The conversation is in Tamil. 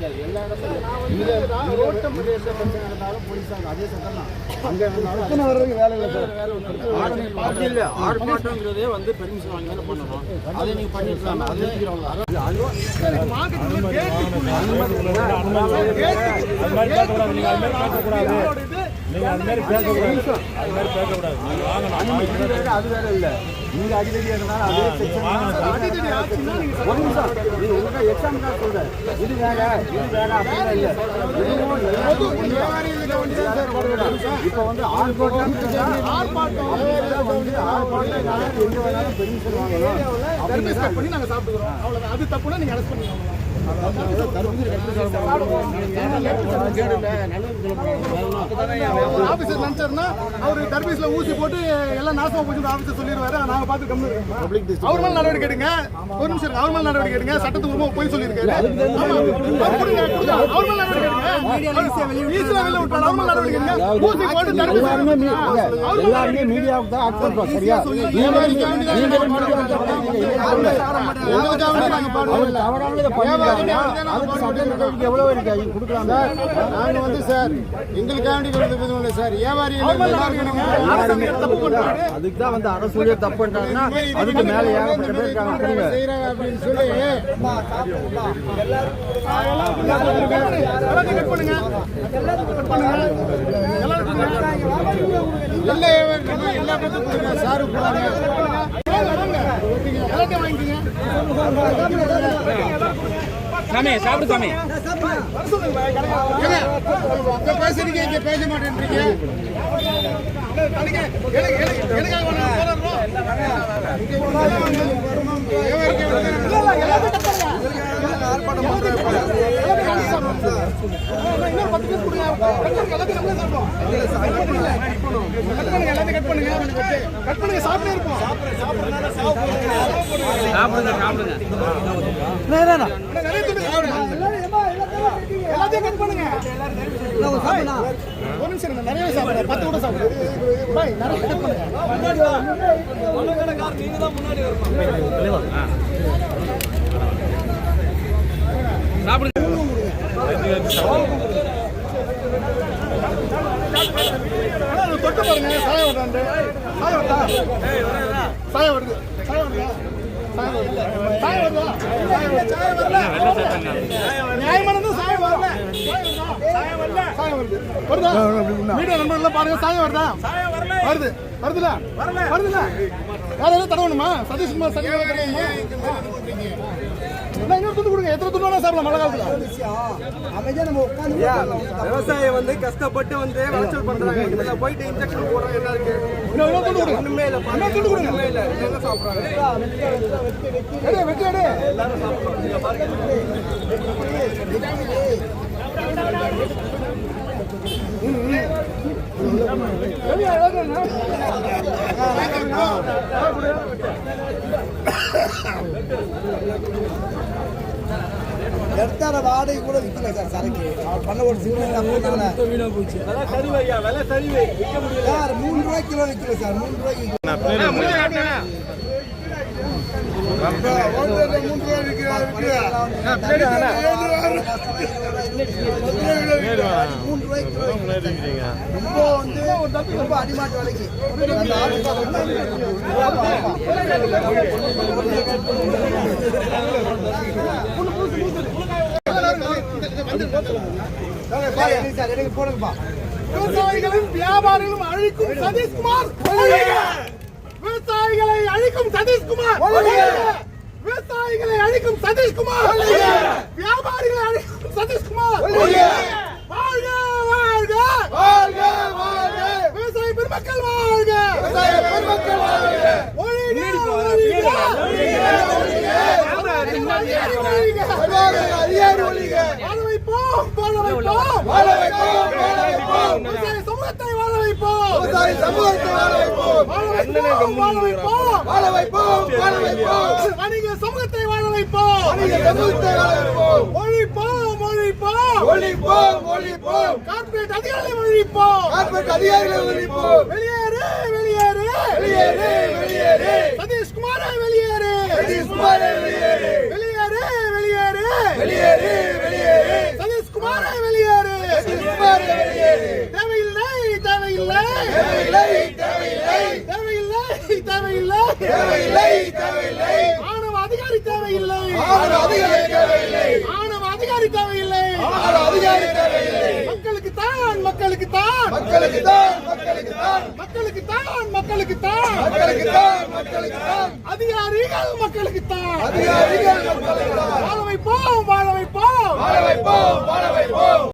எல்லா இடத்துலையும் ரோட்டம் பிரச்சனை இருந்தாலும் போலீஸாங்க அதே சட்டம் தான். அங்கே இருந்தாலும் வர்றதுக்கு வேலை இல்லை சார். அப்படி இல்லை, ஆர்ப்பாட்டங்கிறதே வந்து பெர்மிஷன் வாங்கி தானே பண்ணணும். அதை நீங்கள் பண்ணிருக்கலாம். அது அது வேற இல்லை. நீங்க அடிக்கடி இருந்தாலும் அதே செக்ஷன் எக்ஸாம் தான் சொல்றேன். இது வேற இது வேற அப்படின்னு இல்லை. இப்ப வந்து ஆர்ப்பாட்டம் எங்க வேணாலும் பெர்மிஷன் வாங்கலாம் பண்ணி நாங்க சாப்பிடுறோம். அவ்வளவுதான். அது தப்புனா நீங்க அரெஸ்ட் பண்ணிக்கோங்க. ஆபீசர் நினைச்சாருன்னா அவரு தர்பீஸ்ல ஊசி போட்டு எல்லாம் நாசமா போச்சு ஆபீசர் சொல்லிடுவாரு. நாங்க பார்த்து கம்மி அவர் மேல நடவடிக்கை எடுங்க. ஒரு நிமிஷம் அவர் மேல நடவடிக்கை எடுங்க. சட்டத்துக்கு போய் சொல்லியிருக்காரு. அவர் மேல நடவடிக்கை எடுங்க. அவர் மேல நடவடிக்கை எடுங்க. ஊசி போட்டு எல்லாருமே மீடியாவுக்கு தான் ஆக்ட் பண்றோம். சரியா? எவ்வளவு இருக்கு கொடுக்கலாம் சார். நாங்க வந்து சார் எங்களுக்கு சார் வியாபாரி அதுக்கு தான் வந்து அரசு தப்பு பண்றாங்கன்னா அதுக்கு மேல ஏகப்பட்ட பேர் செய்யறாங்க அப்படின்னு சொல்லி எல்லா பேருக்கும் சாரு சாமி சாப்பிடு சாமி பேசுறீங்க இங்க பேச மாட்டேன்றீங்க. எல்லாத்தையும் கட் பண்ணுங்க. ஒரு நிமிஷம் நிறைய சாப்பிடுங்க. 10 கூட சாப்பிடுங்க. நிறைய கட் பண்ணுங்க. தொட்டு பாருங்க. சாயம் வருது. சாயம் வருது. நியாயமானது சாயம் வரல. வீடியோ நண்பர்கள் பாருங்க. சாயம் வருதா? வருது. வருதுல யாரும் தடவணுமா? சதீஷ்குமார் இன்னொரு துண்டு கொடுங்க. எத்தனை துண்டு வேணா சாப்பிடலாம் மழை காலத்துல. விவசாயம் வந்து கஷ்டப்பட்டு வந்து விளைச்சல் பண்றாங்க. இதுல போயிட்டு இன்ஜெக்ஷன் போடுறாங்க. என்ன இருக்கு? இன்னொரு துண்டு கொடுங்க. ஒண்ணுமே இல்ல. இன்னொரு துண்டு கொடுங்க. ஒண்ணுமே இல்ல. எங்க சாப்பிடுறாங்க? வெட்டி எல்லாரும் சாப்பிடுறாங்க. நீங்க பாருங்க. எடுத்தார வாடகை கூட விற்கல சார். சரக்கு அவர் பண்ண ஒரு வீணா போச்சு. விலை சரிவு விற்க முடியல சார். 3 ரூபாய் கிலோ விற்கல சார். 3 ரூபாய்க்கு 3 அடிமாட்டு விலைக்கு விவசாயிகளும் வியாபாரிகளும் அழிக்கும் சதீஷ்குமார். விவசாயிகளை அழிக்கும் சதீஷ்குமார். விவசாயிகளை அழிக்கும் சதீஷ்குமார். வியாபாரிகளை அழிக்கும் சதீஷ்குமார். வாழ்க வாழ்க வாழ்க வாழ்க விவசாய பெருமக்கள் வாழ்க. விவசாய பெருமக்கள் வாழ்க. ஒழிக ஒழிக விவசாய சமூகத்தை வாழ வைப்போம். விவசாய சமூகத்தை வாழ வைப்போம். வணிக சமூகத்தை வாழ வைப்போம். வணிக சமூகத்தை வாழ வைப்போம். ஒழிப்போம் ஒழிப்போம் ஒழிப்போம் ஒழிப்போம். கார்ப்பரேட் அதிகாரிகளை ஒழிப்போம். கார்ப்பரேட் அதிகாரிகளை ஒழிப்போம். வெளியேறு வெளியேறு வெளியேறு வெளியேறு சதீஷ்குமார் வெளியேறு. சதீஷ்குமார் வெளியேறு. வெளியேறு வெளியேறு வெளியேறு வெளியேறு ஆணவ அதிகாரி தேவையில்லை. மக்களுக்கு தான் அதிகாரிகள் மக்களுக்கு தான். வாழ வைப்போம்.